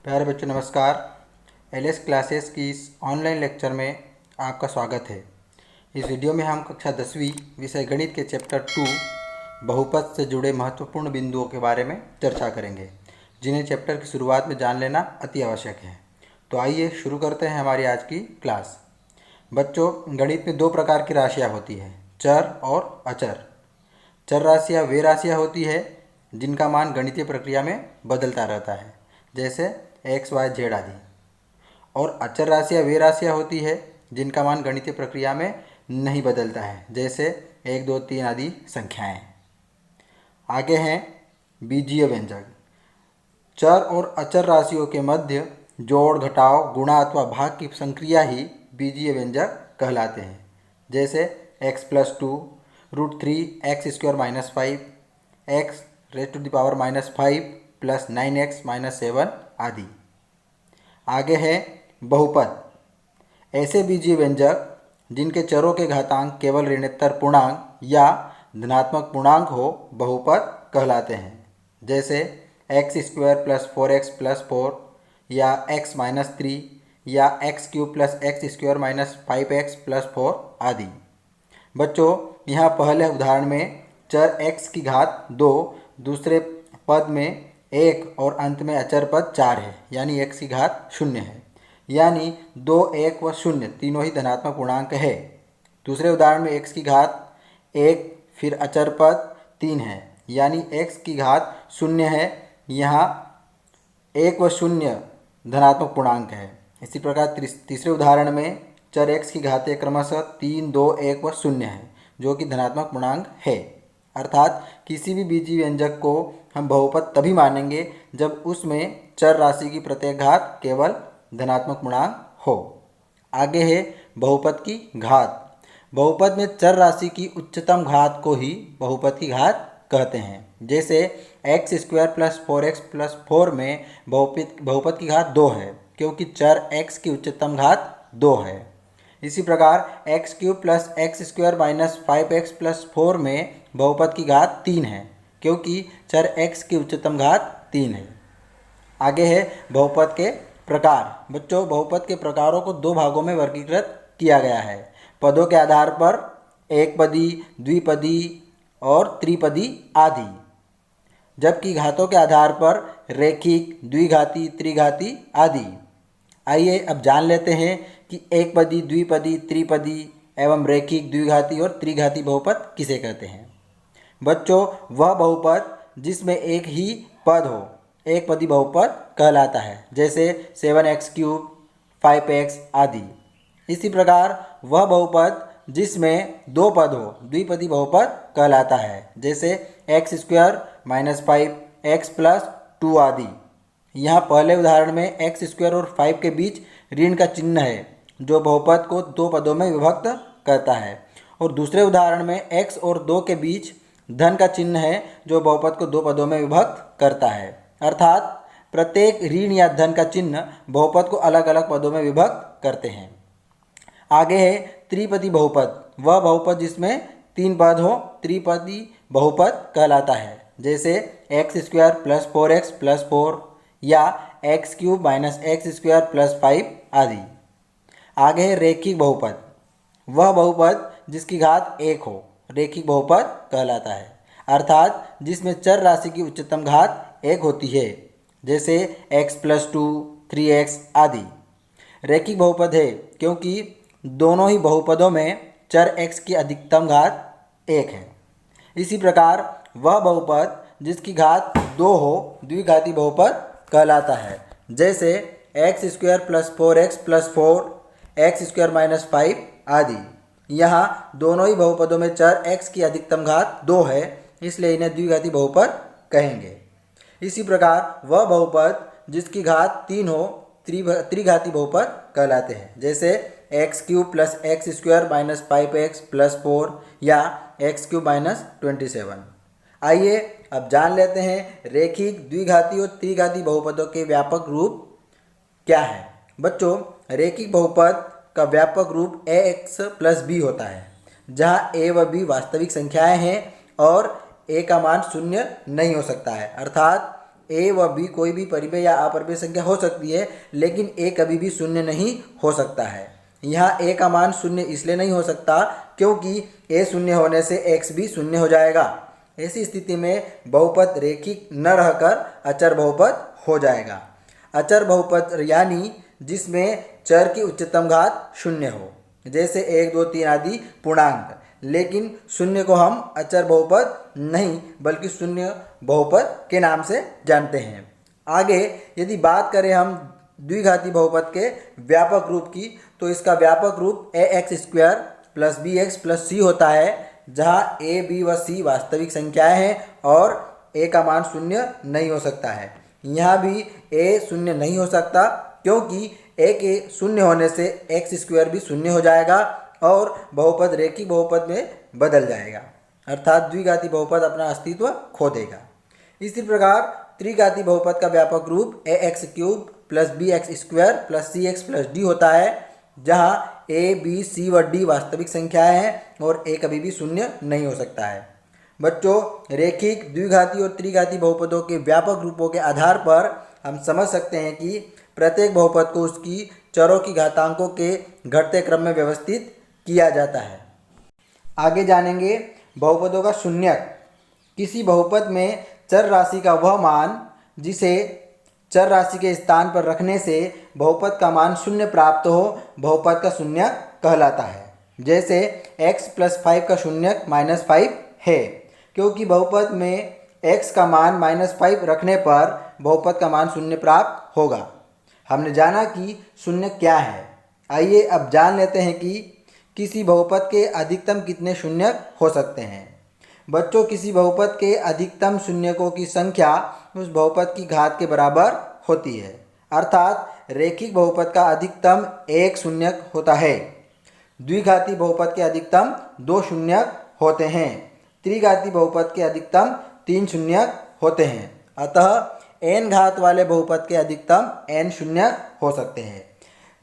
प्यारे बच्चों नमस्कार। एलएस क्लासेस की इस ऑनलाइन लेक्चर में आपका स्वागत है। इस वीडियो में हम कक्षा 10वीं विषय गणित के चैप्टर 2 बहुपद से जुड़े महत्वपूर्ण बिंदुओं के बारे में चर्चा करेंगे, जिन्हें चैप्टर की शुरुआत में जान लेना अति आवश्यक है। तो आइए शुरू करते हैं हमारी आज की क्लास। बच्चों, गणित में दो प्रकार की राशियाँ होती हैं, चर और अचर। चर राशियाँ वे राशियाँ होती है जिनका मान गणितीय प्रक्रिया में बदलता रहता है, जैसे एक्स वाई जेड आदि। और अचर राशियाँ वे राशियाँ होती है जिनका मान गणितीय प्रक्रिया में नहीं बदलता है, जैसे 1, 2, 3 आदि संख्याएं। आगे हैं बीजीय व्यंजक। चर और अचर राशियों के मध्य जोड़, घटाव, गुणा अथवा भाग की संक्रिया ही बीजीय व्यंजक कहलाते हैं, जैसे x+2 √3x² - 5 x⁻⁻5 + 9x - 7 आदि। आगे है बहुपद। ऐसे बीजीय व्यंजक जिनके चरों के घातांक केवल ऋणोत्तर पूर्णांक या धनात्मक पूर्णांक हो बहुपद कहलाते हैं, जैसे x² + 4x + 4 या x-3 या x³ + x² - 5x + 4 आदि। बच्चों, यहाँ पहले उदाहरण में चर x की घात 2, दूसरे पद में 1 और अंत में अचर पद 4 है, यानी x की घात 0 है, यानी 2, 1 व 0 तीनों ही धनात्मक पूर्णांक है। दूसरे उदाहरण में x की घात 1 फिर अचर पद 3 है, यानी x की घात 0 है, यहाँ 1 व 0 धनात्मक पूर्णांक है। इसी प्रकार तीसरे उदाहरण में चर x की घातें क्रमशः 3, 2, 1 व 0 है, जो कि धनात्मक पूर्णांक है। अर्थात किसी भी बीजीय व्यंजक को हम बहुपद तभी मानेंगे जब उसमें चर राशि की प्रत्येक घात केवल धनात्मक पूर्णांक हो। आगे है बहुपद की घात। बहुपद में चर राशि की उच्चतम घात को ही बहुपद की घात कहते हैं, जैसे x² + 4x + 4 में बहुपद की घात 2 है, क्योंकि चर x की उच्चतम घात 2 है। इसी प्रकार x³ + x² - 5x + 4 में बहुपद की घात 3 है, क्योंकि चर x की उच्चतम घात 3 है। आगे है बहुपद के प्रकार। बच्चों, बहुपद के प्रकारों को दो भागों में वर्गीकृत किया गया है, पदों के आधार पर एकपदी, द्विपदी और त्रिपदी आदि, जबकि घातों के आधार पर रैखिक, द्विघाती, त्रिघाती आदि। आइए अब जान लेते हैं कि एकपदी, द्विपदी, त्रिपदी एवं रैखिक, द्विघाती और त्रिघाती बहुपद किसे कहते हैं। बच्चों, वह बहुपद जिसमें एक ही पद हो एकपदी बहुपद कहलाता है, जैसे 7x³ 5x आदि। इसी प्रकार वह बहुपद जिसमें दो पद हो द्विपदी बहुपद कहलाता है, जैसे x² - 5x + 2 आदि। यहाँ पहले उदाहरण में x² और 5 के बीच ऋण का चिन्ह है, जो बहुपद को दो पदों में विभक्त करता है, और दूसरे उदाहरण में x और 2 के बीच धन का चिन्ह है, जो बहुपद को दो पदों में विभक्त करता है। अर्थात प्रत्येक ऋण या धन का चिन्ह बहुपद को अलग अलग पदों में विभक्त करते हैं। आगे है त्रिपदी बहुपद। वह बहुपद जिसमें 3 पद हो त्रिपदी बहुपद कहलाता है, जैसे x² + 4x + 4 या x³ - x² + 5 आदि। आगे है रैखिक बहुपद। वह बहुपद जिसकी घात 1 हो रैखिक बहुपद कहलाता है, अर्थात जिसमें चर राशि की उच्चतम घात 1 होती है, जैसे x+2, 3x आदि। रैखिक बहुपद है क्योंकि दोनों ही बहुपदों में चर x की अधिकतम घात 1 है। इसी प्रकार वह बहुपद जिसकी घात 2 हो द्विघाती बहुपद कहलाता है, जैसे x² + 4x + 4, x² - 5 आदि। यहाँ दोनों ही बहुपदों में चर x की अधिकतम घात 2 है, इसलिए इन्हें द्विघाती बहुपद कहेंगे। इसी प्रकार वह बहुपद जिसकी घात 3 हो त्रिघाती बहुपद कहलाते हैं, जैसे x³ + x² - 5x + 4 या x³ - 27। आइए अब जान लेते हैं रैखिक, द्विघाती और त्रिघाती बहुपदों के व्यापक रूप क्या है। बच्चों, रैखिक बहुपद का व्यापक रूप ax + b होता है, जहाँ a व b वास्तविक संख्याएं हैं और a का मान 0 नहीं हो सकता है, अर्थात ए व बी कोई भी परिमेय या अपरिमेय संख्या हो सकती है, लेकिन ए कभी भी शून्य नहीं हो सकता है। यहाँ ए का मान शून्य इसलिए नहीं हो सकता क्योंकि ए शून्य होने से एक्स भी शून्य हो जाएगा। ऐसी स्थिति में बहुपद रेखिक न रहकर अचर बहुपद हो जाएगा। अचर बहुपद यानी जिसमें चर की उच्चतम घात शून्य हो, जैसे 1, 2, 3 आदि पूर्णांक, लेकिन शून्य को हम अचर बहुपद नहीं बल्कि शून्य बहुपद के नाम से जानते हैं। आगे यदि बात करें हम द्विघाती बहुपद के व्यापक रूप की, तो इसका व्यापक रूप ax² + bx + c होता है, जहाँ a, b व c वास्तविक संख्याएं हैं और a का मान शून्य नहीं हो सकता है। यहाँ भी a शून्य नहीं हो सकता क्योंकि a के शून्य होने से x² भी शून्य हो जाएगा और बहुपद रेखिक बहुपद में बदल जाएगा, अर्थात द्विघाती बहुपद अपना अस्तित्व खो देगा। इसी प्रकार त्रिघाती बहुपद का व्यापक रूप ax³ + bx² + cx + d होता है, जहाँ a, b, c व d वास्तविक संख्याएं हैं और a कभी भी शून्य नहीं हो सकता है। बच्चों, रेखिक, द्विघाती और त्रिघाती बहुपदों के व्यापक रूपों के आधार पर हम समझ सकते हैं कि प्रत्येक बहुपद को उसकी चरों की घातांकों के घटते क्रम में व्यवस्थित किया जाता है। आगे जानेंगे बहुपदों का शून्यक। किसी बहुपद में चर राशि का वह मान जिसे चर राशि के स्थान पर रखने से बहुपद का मान शून्य प्राप्त हो, बहुपद का शून्यक कहलाता है। जैसे x + 5 का शून्यक -5 है, क्योंकि बहुपद में x का मान -5 रखने पर बहुपद का मान शून्य प्राप्त होगा। हमने जाना कि शून्य क्या है। आइए अब जान लेते हैं कि किसी बहुपद के अधिकतम कितने शून्यक हो सकते हैं। बच्चों, किसी बहुपद के अधिकतम शून्यकों की संख्या उस बहुपद की घात के बराबर होती है, अर्थात रेखिक बहुपद का अधिकतम 1 शून्यक होता है, द्विघाती बहुपद के अधिकतम 2 शून्यक होते हैं, त्रिघाती बहुपद के अधिकतम 3 शून्यक होते हैं। अतः n घात वाले बहुपद के अधिकतम n शून्यक हो सकते हैं।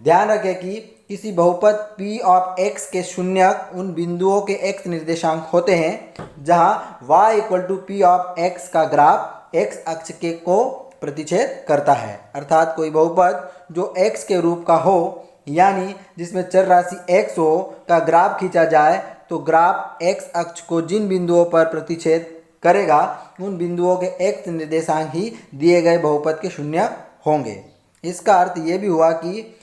ध्यान रखें कि किसी बहुपद p ऑफ x के शून्यक उन बिंदुओं के x निर्देशांक होते हैं जहां y = p ऑफ x का ग्राफ x अक्ष के को प्रतिच्छेद करता है, अर्थात कोई बहुपद जो x के रूप का हो, यानी जिसमें चर राशि x हो, का ग्राफ खींचा जाए तो ग्राफ x अक्ष को जिन बिंदुओं पर प्रतिच्छेद करेगा उन बिंदुओं के x निर्देशांक ही दिए गए बहुपद के शून्यक होंगे। इसका अर्थ ये भी हुआ कि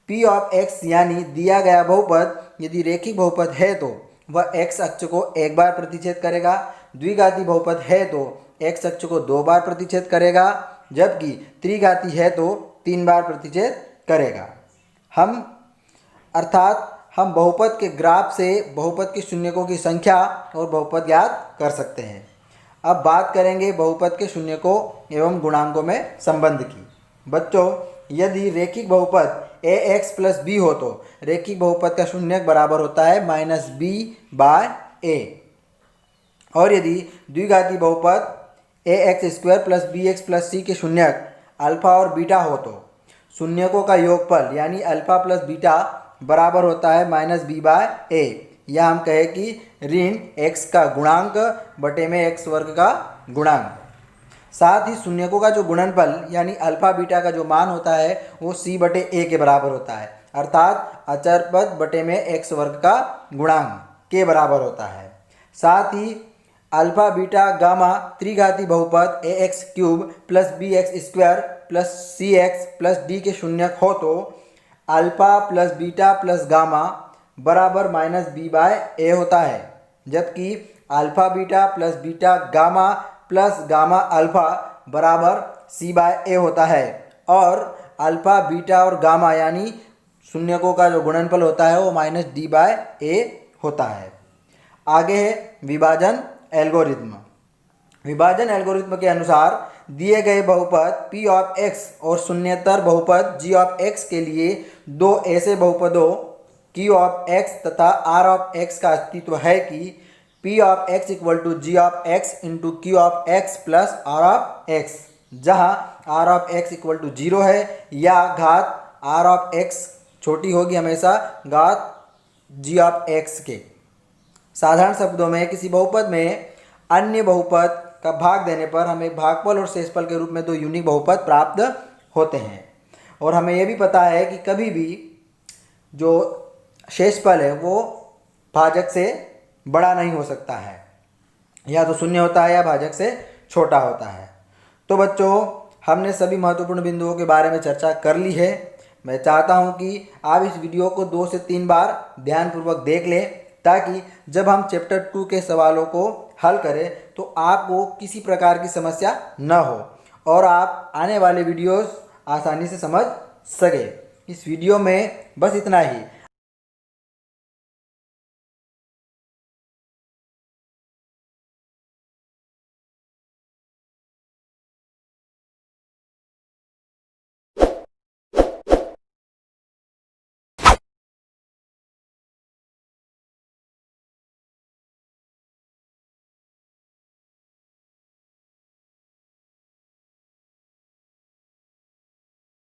p ऑफ x यानी दिया गया बहुपद यदि रेखिक बहुपद है तो वह x अक्ष को एक बार प्रतिच्छेद करेगा, द्विघाती बहुपद है तो x अक्ष को 2 बार प्रतिच्छेद करेगा, जबकि त्रिघाती है तो 3 बार प्रतिच्छेद करेगा। हम बहुपद के ग्राफ से बहुपद के शून्यकों की संख्या और बहुपद ज्ञात कर सकते हैं। अब बात करेंगे बहुपद के शून्यकों एवं गुणांकों में संबंध की। बच्चों, यदि रेखिक बहुपद ax + b हो तो रेखिक बहुपद का शून्यक बराबर होता है -b/a, और यदि द्विघाती बहुपद ax² + bx + c के शून्यक अल्फा और बीटा हो तो शून्यकों का योगफल यानी अल्फा + बीटा बराबर होता है -b/a, या हम कहें कि ऋण x का गुणांक बटे में x² का गुणांक। साथ ही शून्यकों का जो गुणनफल यानी अल्फा बीटा का जो मान होता है वो c/a के बराबर होता है, अर्थात अचर पद बटे में x² का गुणांक के बराबर होता है। साथ ही अल्फा बीटा गामा त्रिघाती बहुपद ax³ + bx² + cx + d के शून्यक हो तो अल्फा + बीटा + गामा बराबर -b/a होता है, जबकि alpha beta + beta gamma + gamma alpha बराबर c/a होता है, और अल्फा बीटा और गामा यानी शून्यकों का जो गुणनफल होता है वो -d/a होता है। आगे है विभाजन एल्गोरिथ्म। विभाजन एल्गोरिथ्म के अनुसार दिए गए बहुपद p ऑफ x और शून्येतर बहुपद g ऑफ x के लिए दो ऐसे बहुपदों q ऑफ x तथा r ऑफ x का अस्तित्व है कि p of x = g of x × q of x + r of x, जहाँ r ऑफ x = 0 है या घात r ऑफ x छोटी होगी हमेशा घात g ऑफ x के। साधारण शब्दों में किसी बहुपद में अन्य बहुपद का भाग देने पर हमें भागफल और शेषफल के रूप में दो यूनिक बहुपद प्राप्त होते हैं। और हमें यह भी पता है कि कभी भी जो शेषफल है वो भाजक से बड़ा नहीं हो सकता है, या तो शून्य होता है या भाजक से छोटा होता है। तो बच्चों, हमने सभी महत्वपूर्ण बिंदुओं के बारे में चर्चा कर ली है। मैं चाहता हूं कि आप इस वीडियो को 2 से 3 बार ध्यानपूर्वक देख लें, ताकि जब हम चैप्टर 2 के सवालों को हल करें तो आपको किसी प्रकार की समस्या न हो और आप आने वाले वीडियोस आसानी से समझ सके। इस वीडियो में बस इतना ही।